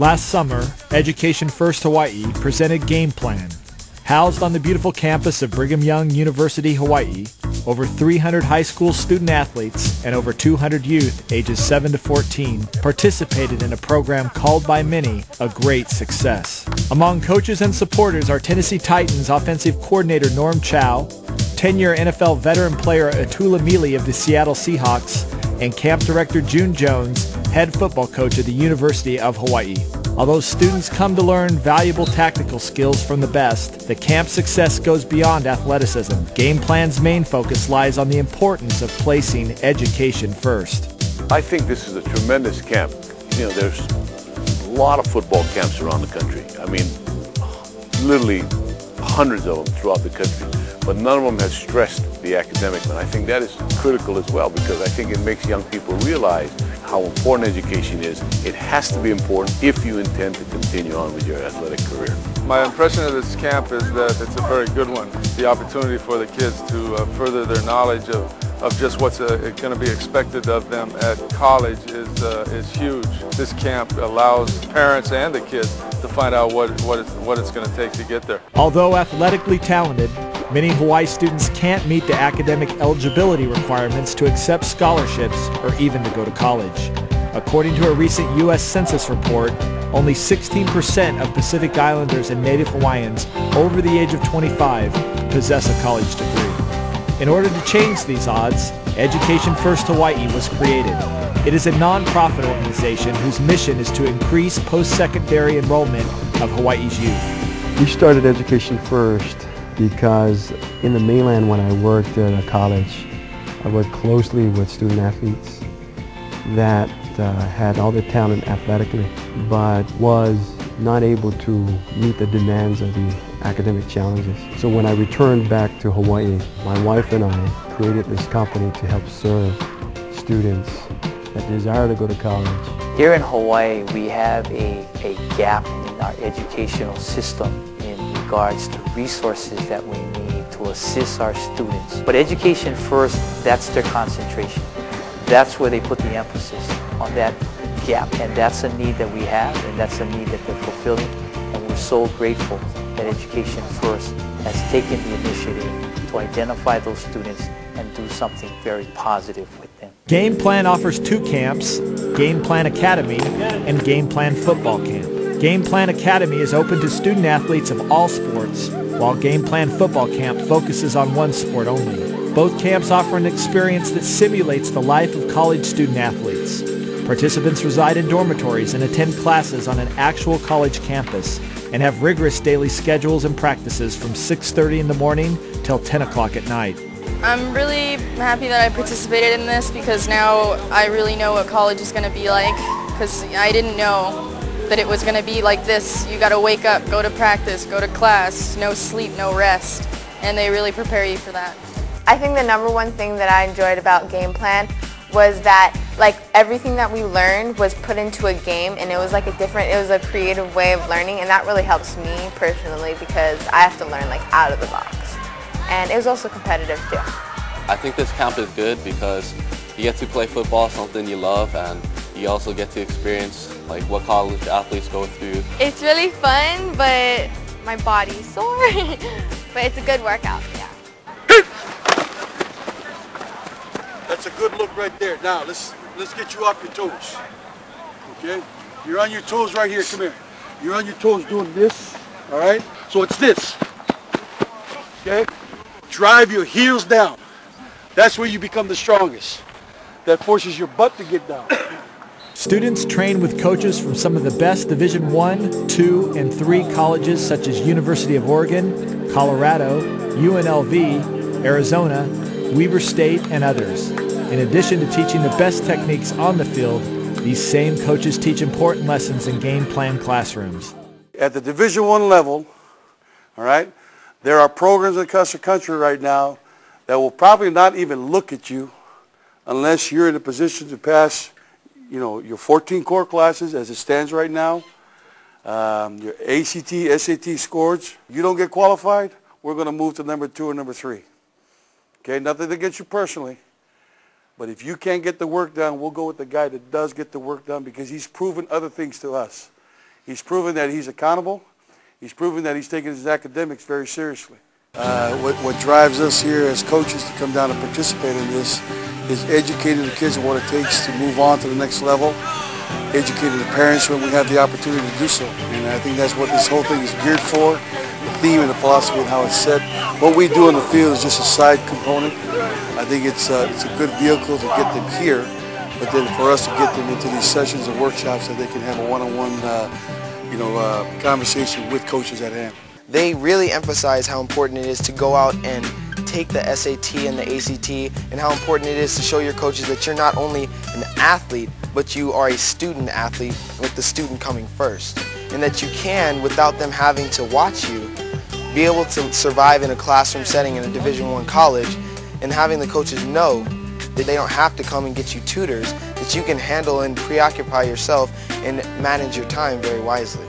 Last summer, Education First Hawaii presented Game Plan. Housed on the beautiful campus of Brigham Young University, Hawaii, over 300 high school student athletes and over 200 youth ages 7 to 14 participated in a program called by many a great success. Among coaches and supporters are Tennessee Titans offensive coordinator Norm Chow, 10-year NFL veteran player Atula Mealy of the Seattle Seahawks, and camp director June Jones, head football coach at the University of Hawaii. Although students come to learn valuable tactical skills from the best, the camp success goes beyond athleticism. Game Plan's main focus lies on the importance of placing education first. I think this is a tremendous camp. You know, there's a lot of football camps around the country. I mean, literally hundreds of them throughout the country. But none of them has stressed the academic, and I think that is critical as well, because I think it makes young people realize how important education is. It has to be important if you intend to continue on with your athletic career. My impression of this camp is that it's a very good one. The opportunity for the kids to further their knowledge of just what's going to be expected of them at college is huge. This camp allows parents and the kids to find out what it's going to take to get there. Although athletically talented, many Hawaii students can't meet the academic eligibility requirements to accept scholarships or even to go to college. According to a recent U.S. Census report, only 16% of Pacific Islanders and Native Hawaiians over the age of 25 possess a college degree. In order to change these odds, Education First Hawaii was created. It is a non-profit organization whose mission is to increase post-secondary enrollment of Hawaii's youth. We started Education First because in the mainland, when I worked at a college, I worked closely with student athletes that had all the talent athletically, but was not able to meet the demands of the academic challenges. So when I returned back to Hawaii, my wife and I created this company to help serve students that desire to go to college. Here in Hawaii, we have a gap in our educational system in regards to resources that we need to assist our students. But Education First, that's their concentration. That's where they put the emphasis on that gap, and that's a need that we have, and that's a need that they're fulfilling, and we're so grateful that Education First has taken the initiative to identify those students and do something very positive with them. Game Plan offers two camps, Game Plan Academy and Game Plan Football Camp. Game Plan Academy is open to student athletes of all sports, while Game Plan Football Camp focuses on one sport only. Both camps offer an experience that simulates the life of college student athletes. Participants reside in dormitories and attend classes on an actual college campus and have rigorous daily schedules and practices from 6:30 in the morning till 10 o'clock at night. I'm really happy that I participated in this because now I really know what college is going to be like, because I didn't know that it was going to be like this. You got to wake up, go to practice, go to class, no sleep, no rest, and they really prepare you for that. I think the number one thing that I enjoyed about Game Plan was that everything that we learned was put into a game, and it was it was a creative way of learning, and that really helps me personally because I have to learn out of the box. And it was also competitive too. I think this camp is good because you get to play football, something you love, and you also get to experience what college athletes go through. It's really fun, but my body's sore. But it's a good workout, yeah. That's a good look right there. Now let's get you off your toes. Okay? You're on your toes right here. Come here. You're on your toes doing this. All right? So it's this. Okay? Drive your heels down. That's where you become the strongest. That forces your butt to get down. Students train with coaches from some of the best Division I, II, and III colleges such as University of Oregon, Colorado, UNLV, Arizona, Weber State, and others. In addition to teaching the best techniques on the field, these same coaches teach important lessons in Game Plan classrooms. At the Division I level, all right, there are programs across the country right now that will probably not even look at you unless you're in a position to pass, your 14 core classes as it stands right now, your ACT, SAT scores. You don't get qualified, we're going to move to number 2 or number 3. Okay, nothing against you personally, but if you can't get the work done, we'll go with the guy that does get the work done because he's proven other things to us. He's proven that he's accountable. He's proven that he's taking his academics very seriously. What drives us here as coaches to come down and participate in this is educating the kids on what it takes to move on to the next level, educating the parents when we have the opportunity to do so. And I think that's what this whole thing is geared for, the theme and the philosophy and how it's set. What we do in the field is just a side component. I think it's a good vehicle to get them here, but then for us to get them into these sessions and workshops so they can have a one-on-one conversation with coaches at hand. They really emphasize how important it is to go out and take the SAT and the ACT, and how important it is to show your coaches that you're not only an athlete, but you are a student athlete with the student coming first. And that you can, without them having to watch you, be able to survive in a classroom setting in a Division I college, and having the coaches know that they don't have to come and get you tutors, that you can handle and preoccupy yourself and manage your time very wisely.